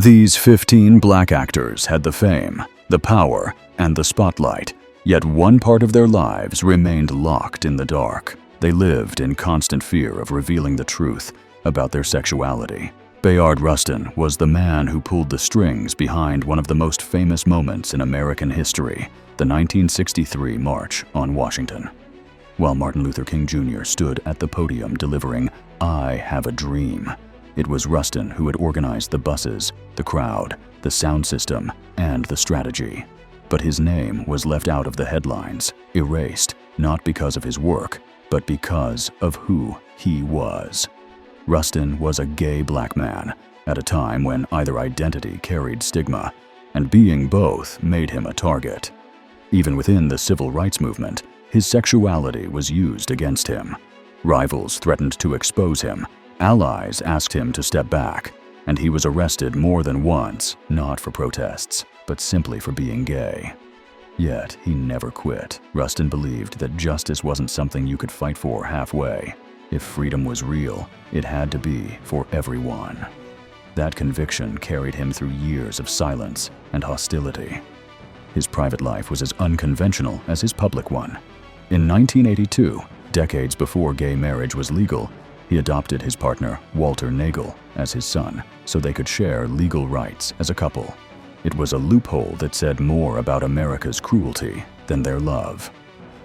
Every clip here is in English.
These 15 black actors had the fame, the power, and the spotlight, yet one part of their lives remained locked in the dark. They lived in constant fear of revealing the truth about their sexuality. Bayard Rustin was the man who pulled the strings behind one of the most famous moments in American history, the 1963 March on Washington. While Martin Luther King Jr. stood at the podium delivering "I Have a Dream," it was Rustin who had organized the buses, the crowd, the sound system, and the strategy. But his name was left out of the headlines, erased, not because of his work, but because of who he was. Rustin was a gay black man at a time when either identity carried stigma, and being both made him a target. Even within the civil rights movement, his sexuality was used against him. Rivals threatened to expose him, allies asked him to step back, and he was arrested more than once, not for protests, but simply for being gay. Yet he never quit. Rustin believed that justice wasn't something you could fight for halfway. If freedom was real, it had to be for everyone. That conviction carried him through years of silence and hostility. His private life was as unconventional as his public one. In 1982, decades before gay marriage was legal, he adopted his partner, Walter Nagel, as his son, so they could share legal rights as a couple. It was a loophole that said more about America's cruelty than their love.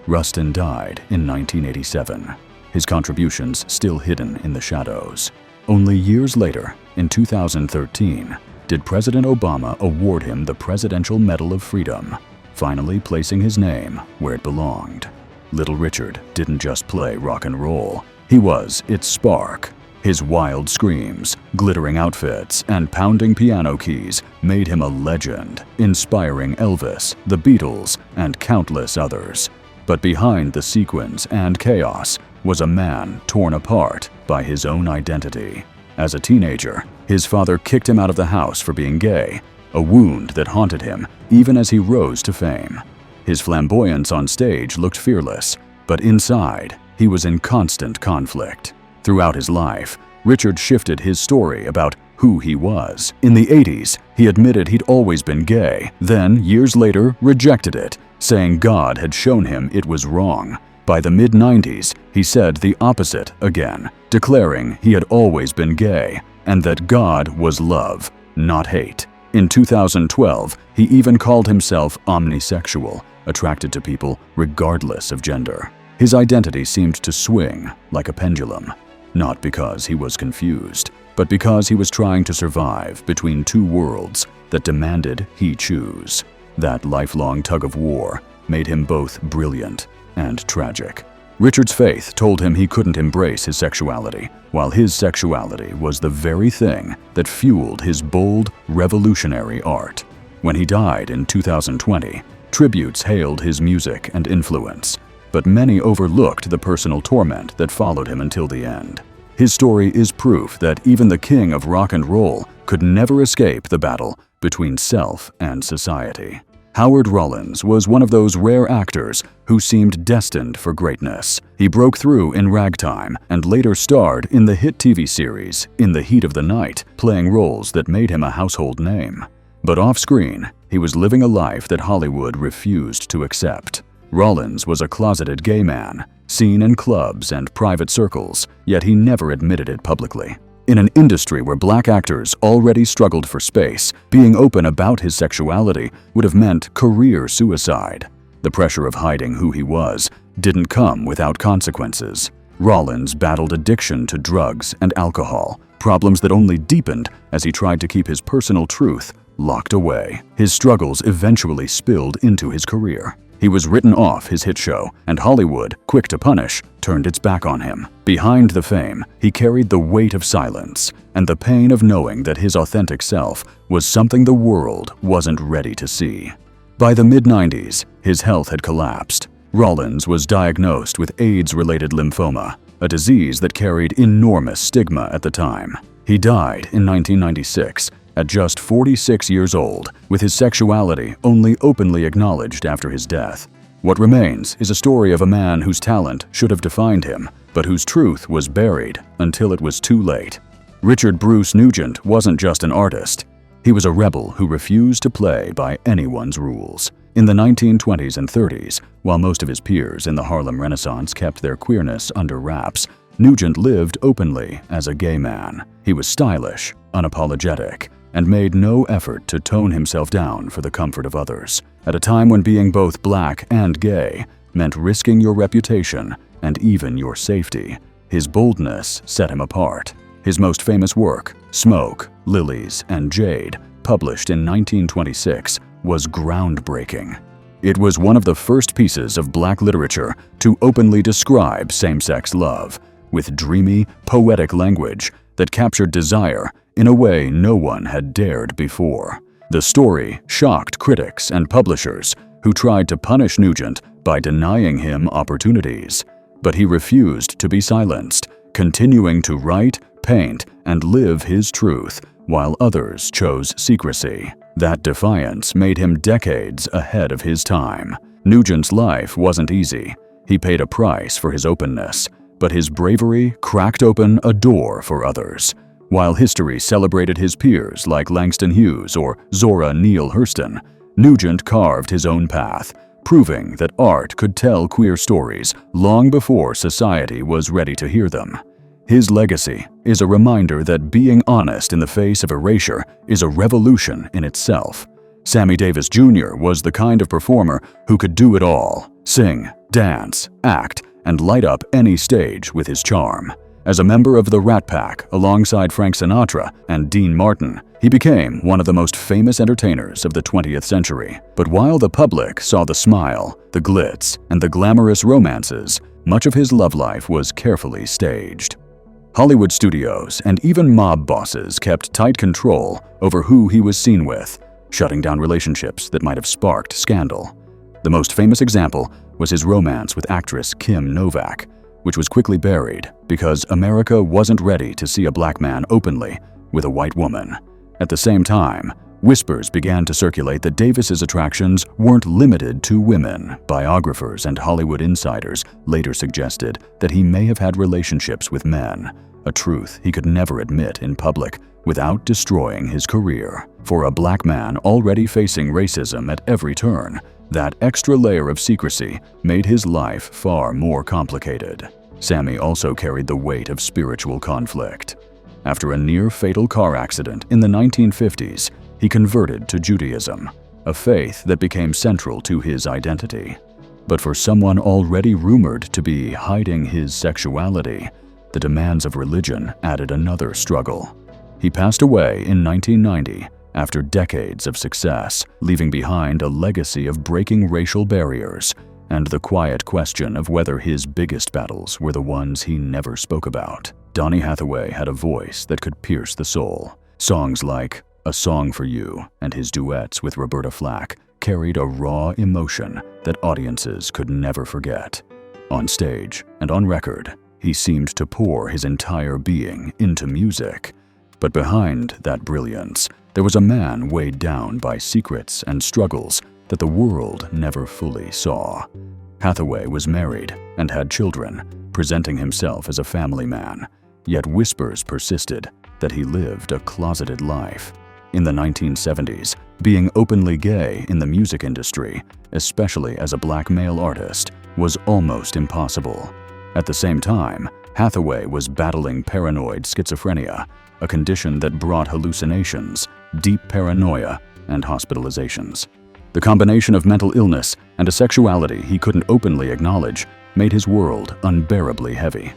Rustin died in 1987. His contributions still hidden in the shadows. Only years later, in 2013, did President Obama award him the Presidential Medal of Freedom, finally placing his name where it belonged. Little Richard didn't just play rock and roll, he was its spark. His wild screams, glittering outfits, and pounding piano keys made him a legend, inspiring Elvis, the Beatles, and countless others. But behind the sequins and chaos was a man torn apart by his own identity. As a teenager, his father kicked him out of the house for being gay, a wound that haunted him even as he rose to fame. His flamboyance on stage looked fearless, but inside, he was in constant conflict. Throughout his life, Richard shifted his story about who he was. In the 80s, he admitted he'd always been gay, then, years later, rejected it, saying God had shown him it was wrong. By the mid-90s, he said the opposite again, declaring he had always been gay and that God was love, not hate. In 2012, he even called himself omnisexual, attracted to people regardless of gender. His identity seemed to swing like a pendulum, not because he was confused, but because he was trying to survive between two worlds that demanded he choose. That lifelong tug-of-war made him both brilliant and tragic. Richard's faith told him he couldn't embrace his sexuality, while his sexuality was the very thing that fueled his bold, revolutionary art. When he died in 2020, tributes hailed his music and influence, but many overlooked the personal torment that followed him until the end. His story is proof that even the king of rock and roll could never escape the battle between self and society. Howard Rollins was one of those rare actors who seemed destined for greatness. He broke through in Ragtime and later starred in the hit TV series In the Heat of the Night, playing roles that made him a household name. But off-screen, he was living a life that Hollywood refused to accept. Rollins was a closeted gay man, seen in clubs and private circles, yet he never admitted it publicly. In an industry where black actors already struggled for space, being open about his sexuality would have meant career suicide. The pressure of hiding who he was didn't come without consequences. Rollins battled addiction to drugs and alcohol, problems that only deepened as he tried to keep his personal truth locked away. His struggles eventually spilled into his career. He was written off his hit show, and Hollywood, quick to punish, turned its back on him. Behind the fame, he carried the weight of silence and the pain of knowing that his authentic self was something the world wasn't ready to see. By the mid-90s, his health had collapsed. Rollins was diagnosed with AIDS-related lymphoma, a disease that carried enormous stigma at the time. He died in 1996, at just 46 years old, with his sexuality only openly acknowledged after his death. What remains is a story of a man whose talent should have defined him, but whose truth was buried until it was too late. Richard Bruce Nugent wasn't just an artist. He was a rebel who refused to play by anyone's rules. In the 1920s and 30s, while most of his peers in the Harlem Renaissance kept their queerness under wraps, Nugent lived openly as a gay man. He was stylish, unapologetic, and made no effort to tone himself down for the comfort of others. At a time when being both black and gay meant risking your reputation and even your safety, his boldness set him apart. His most famous work, Smoke, Lilies, and Jade, published in 1926, was groundbreaking. It was one of the first pieces of black literature to openly describe same-sex love, with dreamy, poetic language that captured desire in a way no one had dared before. The story shocked critics and publishers who tried to punish Nugent by denying him opportunities. But he refused to be silenced, continuing to write, paint, and live his truth, while others chose secrecy. That defiance made him decades ahead of his time. Nugent's life wasn't easy. He paid a price for his openness, but his bravery cracked open a door for others. While history celebrated his peers like Langston Hughes or Zora Neale Hurston, Nugent carved his own path, proving that art could tell queer stories long before society was ready to hear them. His legacy is a reminder that being honest in the face of erasure is a revolution in itself. Sammy Davis Jr. was the kind of performer who could do it all: sing, dance, act, and light up any stage with his charm. As a member of the Rat Pack alongside Frank Sinatra and Dean Martin, he became one of the most famous entertainers of the 20th century. But while the public saw the smile, the glitz, and the glamorous romances, much of his love life was carefully staged. Hollywood studios and even mob bosses kept tight control over who he was seen with, shutting down relationships that might have sparked scandal. The most famous example was his romance with actress Kim Novak, which was quickly buried because America wasn't ready to see a black man openly with a white woman. At the same time, whispers began to circulate that Davis's attractions weren't limited to women. Biographers and Hollywood insiders later suggested that he may have had relationships with men, a truth he could never admit in public without destroying his career. For a black man already facing racism at every turn, that extra layer of secrecy made his life far more complicated. Sammy also carried the weight of spiritual conflict. After a near-fatal car accident in the 1950s, he converted to Judaism, a faith that became central to his identity. But for someone already rumored to be hiding his sexuality, the demands of religion added another struggle. He passed away in 1990 after decades of success, leaving behind a legacy of breaking racial barriers and the quiet question of whether his biggest battles were the ones he never spoke about. Donnie Hathaway had a voice that could pierce the soul. Songs like A Song for You and his duets with Roberta Flack carried a raw emotion that audiences could never forget. On stage and on record, he seemed to pour his entire being into music. But behind that brilliance, there was a man weighed down by secrets and struggles that the world never fully saw. Hathaway was married and had children, presenting himself as a family man, yet whispers persisted that he lived a closeted life. In the 1970s, being openly gay in the music industry, especially as a black male artist, was almost impossible. At the same time, Hathaway was battling paranoid schizophrenia, a condition that brought hallucinations, deep paranoia, and hospitalizations. The combination of mental illness and a sexuality he couldn't openly acknowledge made his world unbearably heavy.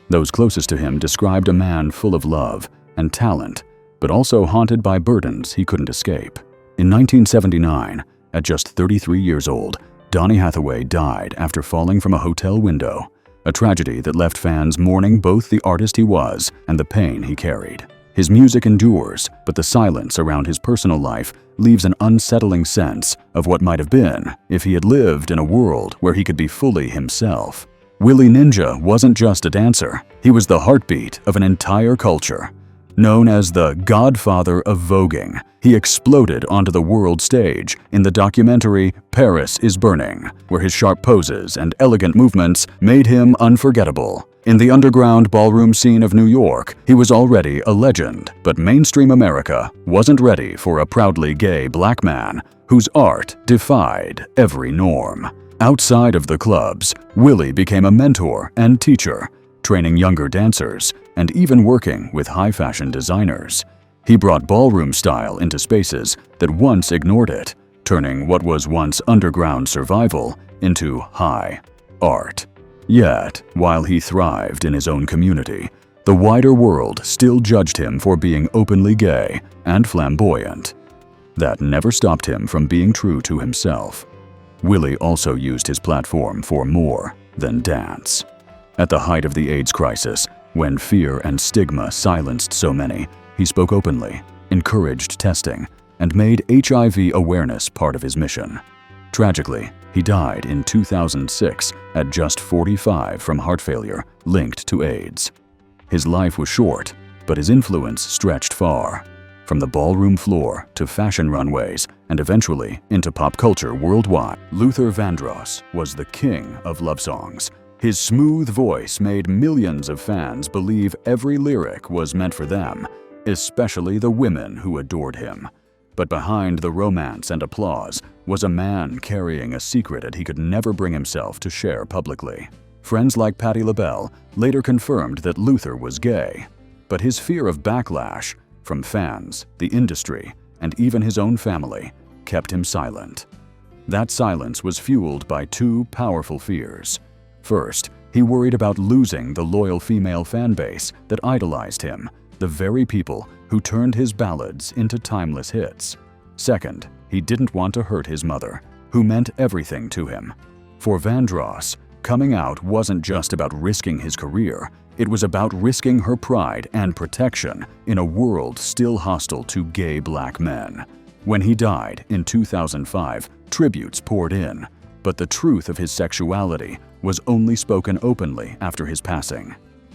Those closest to him described a man full of love and talent, but also haunted by burdens he couldn't escape. In 1979, at just 33 years old, Donnie Hathaway died after falling from a hotel window, a tragedy that left fans mourning both the artist he was and the pain he carried. His music endures, but the silence around his personal life leaves an unsettling sense of what might have been if he had lived in a world where he could be fully himself. Willie Ninja wasn't just a dancer, he was the heartbeat of an entire culture. Known as the godfather of voguing, he exploded onto the world stage in the documentary Paris is Burning, where his sharp poses and elegant movements made him unforgettable. In the underground ballroom scene of New York, he was already a legend, but mainstream America wasn't ready for a proudly gay black man whose art defied every norm. Outside of the clubs, Willie became a mentor and teacher, training younger dancers and even working with high-fashion designers. He brought ballroom style into spaces that once ignored it, turning what was once underground survival into high art. Yet, while he thrived in his own community, the wider world still judged him for being openly gay and flamboyant. That never stopped him from being true to himself. Willie also used his platform for more than dance. At the height of the AIDS crisis, when fear and stigma silenced so many, he spoke openly, encouraged testing, and made HIV awareness part of his mission. Tragically, he died in 2006 at just 45 from heart failure linked to AIDS. His life was short, but his influence stretched far, from the ballroom floor to fashion runways and eventually into pop culture worldwide. Luther Vandross was the king of love songs. His smooth voice made millions of fans believe every lyric was meant for them, especially the women who adored him. But behind the romance and applause was a man carrying a secret that he could never bring himself to share publicly. Friends like Patti LaBelle later confirmed that Luther was gay, but his fear of backlash from fans, the industry, and even his own family kept him silent. That silence was fueled by two powerful fears. First, he worried about losing the loyal female fan base that idolized him, the very people who turned his ballads into timeless hits. Second, he didn't want to hurt his mother, who meant everything to him. For Vandross, coming out wasn't just about risking his career, it was about risking her pride and protection in a world still hostile to gay black men. When he died in 2005, tributes poured in, but the truth of his sexuality was only spoken openly after his passing.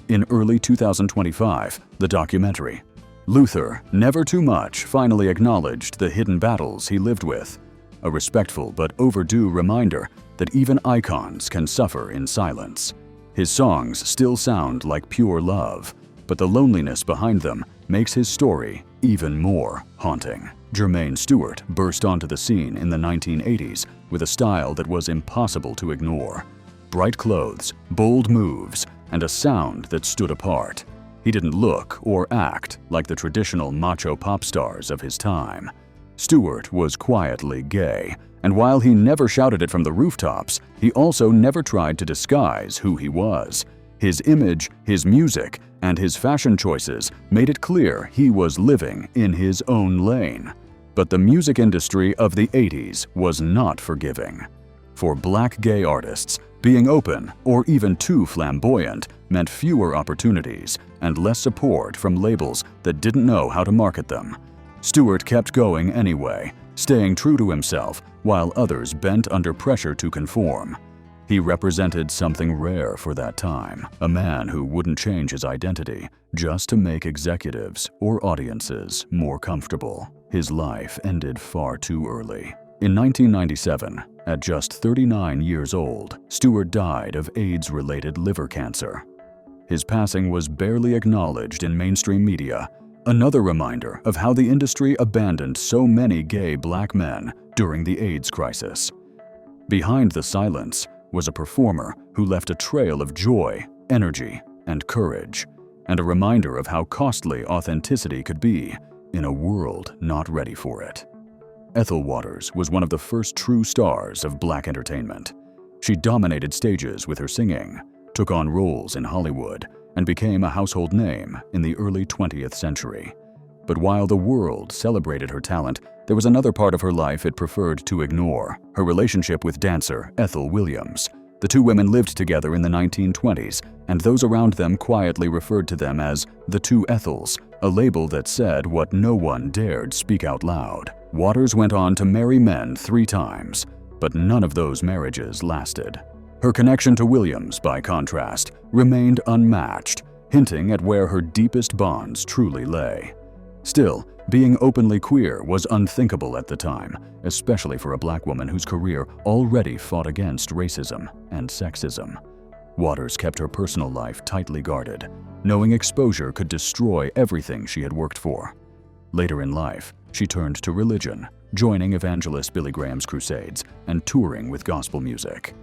In early 2025, the documentary, Luther, Never Too Much, finally acknowledged the hidden battles he lived with, a respectful but overdue reminder that even icons can suffer in silence. His songs still sound like pure love, but the loneliness behind them makes his story even more haunting. Germaine Stewart burst onto the scene in the 1980s with a style that was impossible to ignore. Bright clothes, bold moves, and a sound that stood apart. He didn't look or act like the traditional macho pop stars of his time. Stewart was quietly gay, and while he never shouted it from the rooftops, he also never tried to disguise who he was. His image, his music, and his fashion choices made it clear he was living in his own lane. But the music industry of the 80s was not forgiving. For black gay artists, being open or even too flamboyant meant fewer opportunities and less support from labels that didn't know how to market them. Stewart kept going anyway, staying true to himself while others bent under pressure to conform. He represented something rare for that time, a man who wouldn't change his identity just to make executives or audiences more comfortable. His life ended far too early. In 1997, at just 39 years old, Stewart died of AIDS-related liver cancer. His passing was barely acknowledged in mainstream media, another reminder of how the industry abandoned so many gay black men during the AIDS crisis. Behind the silence was a performer who left a trail of joy, energy, and courage, and a reminder of how costly authenticity could be in a world not ready for it. Ethel Waters was one of the first true stars of black entertainment. She dominated stages with her singing, took on roles in Hollywood, and became a household name in the early 20th century. But while the world celebrated her talent, there was another part of her life it preferred to ignore: her relationship with dancer Ethel Williams. The two women lived together in the 1920s, and those around them quietly referred to them as the Two Ethels, a label that said what no one dared speak out loud. Waters went on to marry men 3 times, but none of those marriages lasted. Her connection to Williams, by contrast, remained unmatched, hinting at where her deepest bonds truly lay. Still, being openly queer was unthinkable at the time, especially for a black woman whose career already fought against racism and sexism. Waters kept her personal life tightly guarded, knowing exposure could destroy everything she had worked for. Later in life, she turned to religion, joining evangelist Billy Graham's crusades and touring with gospel music.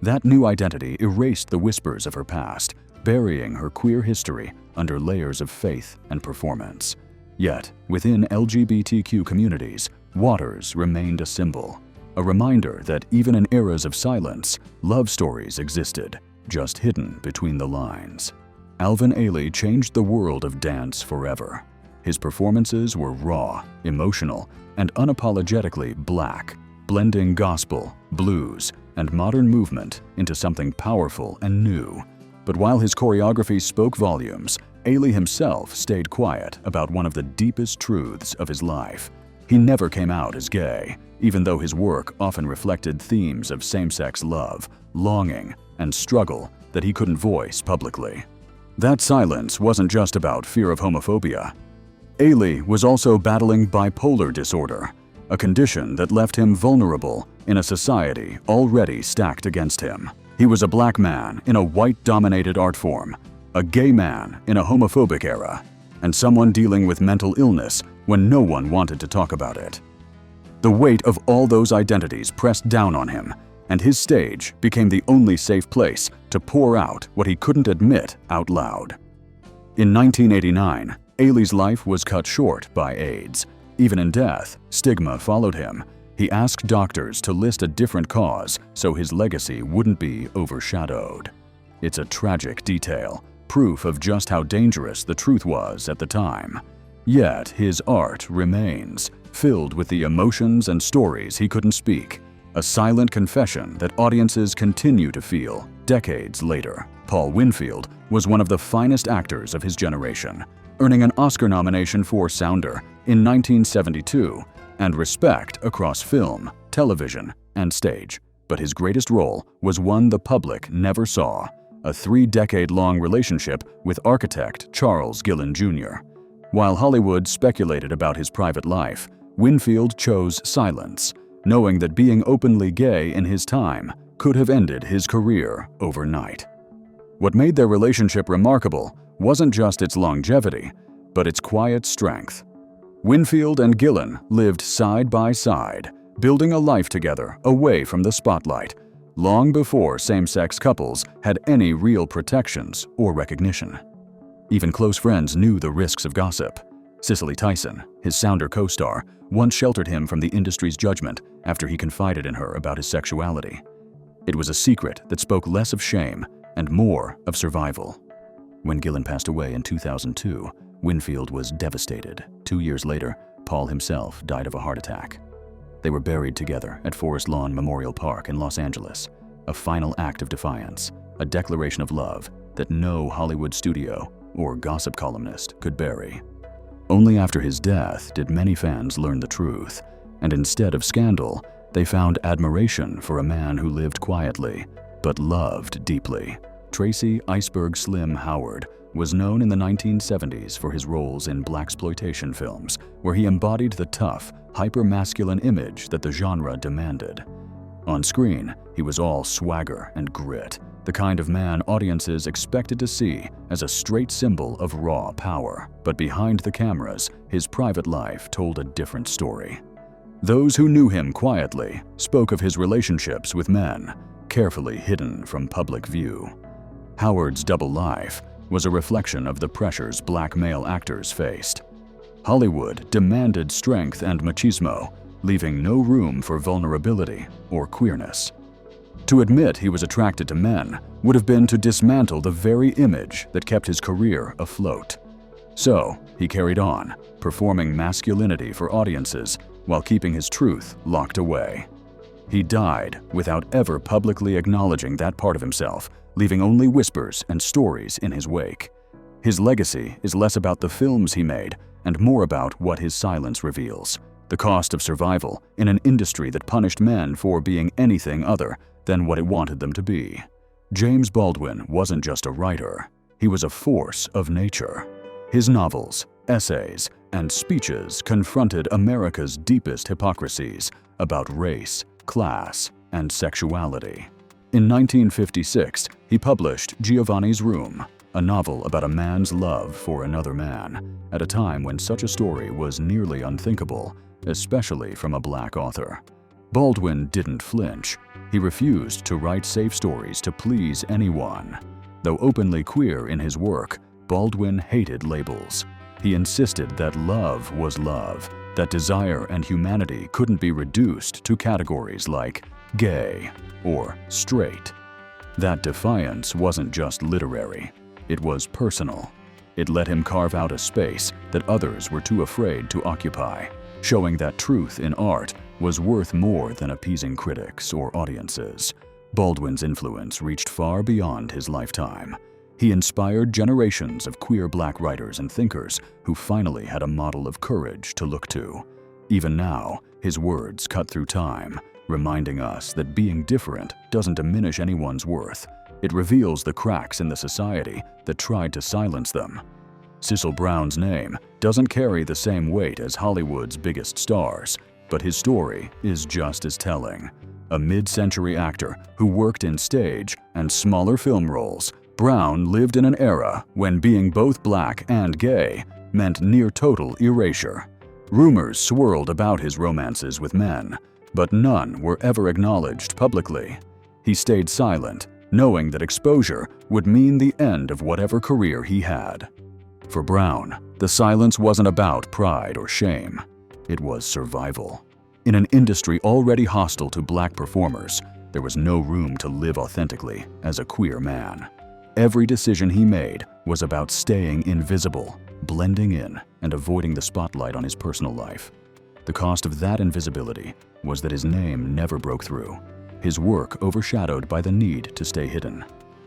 That new identity erased the whispers of her past, burying her queer history under layers of faith and performance. Yet, within LGBTQ communities, Waters remained a symbol, a reminder that even in eras of silence, love stories existed, just hidden between the lines. Alvin Ailey changed the world of dance forever. His performances were raw, emotional, and unapologetically black, blending gospel, blues, and modern movement into something powerful and new. But while his choreography spoke volumes, Ailey himself stayed quiet about one of the deepest truths of his life. He never came out as gay, even though his work often reflected themes of same-sex love, longing, and struggle that he couldn't voice publicly. That silence wasn't just about fear of homophobia. Ailey was also battling bipolar disorder, a condition that left him vulnerable in a society already stacked against him. He was a black man in a white-dominated art form, a gay man in a homophobic era, and someone dealing with mental illness when no one wanted to talk about it. The weight of all those identities pressed down on him, and his stage became the only safe place to pour out what he couldn't admit out loud. In 1989, Ailey's life was cut short by AIDS. Even in death, stigma followed him. He asked doctors to list a different cause so his legacy wouldn't be overshadowed. It's a tragic detail, proof of just how dangerous the truth was at the time. Yet his art remains, filled with the emotions and stories he couldn't speak, a silent confession that audiences continue to feel decades later. Paul Winfield was one of the finest actors of his generation, earning an Oscar nomination for Sounder in 1972 and respect across film, television, and stage. But his greatest role was one the public never saw, a 3-decade-long relationship with architect Charles Gillen Jr. While Hollywood speculated about his private life, Winfield chose silence, knowing that being openly gay in his time could have ended his career overnight. What made their relationship remarkable wasn't just its longevity, but its quiet strength. Winfield and Gillen lived side by side, building a life together away from the spotlight, long before same-sex couples had any real protections or recognition. Even close friends knew the risks of gossip. Cicely Tyson, his Sounder co-star, once sheltered him from the industry's judgment after he confided in her about his sexuality. It was a secret that spoke less of shame and more of survival. When Gillen passed away in 2002, Winfield was devastated. 2 years later, Paul himself died of a heart attack. They were buried together at Forest Lawn Memorial Park in Los Angeles, a final act of defiance, a declaration of love that no Hollywood studio or gossip columnist could bury. Only after his death did many fans learn the truth, and instead of scandal, they found admiration for a man who lived quietly, but loved deeply. Tracy "Iceberg Slim" Howard was known in the 1970s for his roles in blaxploitation films, where he embodied the tough, hyper-masculine image that the genre demanded. On screen, he was all swagger and grit, the kind of man audiences expected to see as a straight symbol of raw power. But behind the cameras, his private life told a different story. Those who knew him quietly spoke of his relationships with men, carefully hidden from public view. Howard's double life was a reflection of the pressures black male actors faced. Hollywood demanded strength and machismo, leaving no room for vulnerability or queerness. To admit he was attracted to men would have been to dismantle the very image that kept his career afloat. So, he carried on, performing masculinity for audiences while keeping his truth locked away. He died without ever publicly acknowledging that part of himself, leaving only whispers and stories in his wake. His legacy is less about the films he made and more about what his silence reveals, the cost of survival in an industry that punished men for being anything other than what it wanted them to be. James Baldwin wasn't just a writer, he was a force of nature. His novels, essays, and speeches confronted America's deepest hypocrisies about race, class, and sexuality. In 1956, he published Giovanni's Room, a novel about a man's love for another man, at a time when such a story was nearly unthinkable, especially from a black author. Baldwin didn't flinch. He refused to write safe stories to please anyone. Though openly queer in his work, Baldwin hated labels. He insisted that love was love, that desire and humanity couldn't be reduced to categories like gay or straight. That defiance wasn't just literary, it was personal. It let him carve out a space that others were too afraid to occupy, showing that truth in art was worth more than appeasing critics or audiences. Baldwin's influence reached far beyond his lifetime. He inspired generations of queer black writers and thinkers who finally had a model of courage to look to. Even now, his words cut through time, reminding us that being different doesn't diminish anyone's worth. It reveals the cracks in the society that tried to silence them. Cecil Brown's name doesn't carry the same weight as Hollywood's biggest stars, but his story is just as telling. A mid-century actor who worked in stage and smaller film roles, Brown lived in an era when being both black and gay meant near-total erasure. Rumors swirled about his romances with men, but none were ever acknowledged publicly. He stayed silent, knowing that exposure would mean the end of whatever career he had. For Brown, the silence wasn't about pride or shame. It was survival. In an industry already hostile to black performers, there was no room to live authentically as a queer man. Every decision he made was about staying invisible, blending in, and avoiding the spotlight on his personal life. The cost of that invisibility was that his name never broke through, his work overshadowed by the need to stay hidden.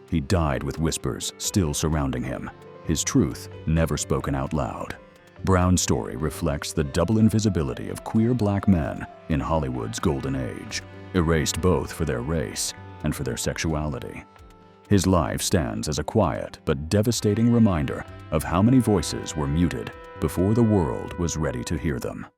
He died with whispers still surrounding him, his truth never spoken out loud. Brown's story reflects the double invisibility of queer black men in Hollywood's golden age, erased both for their race and for their sexuality. His life stands as a quiet but devastating reminder of how many voices were muted before the world was ready to hear them.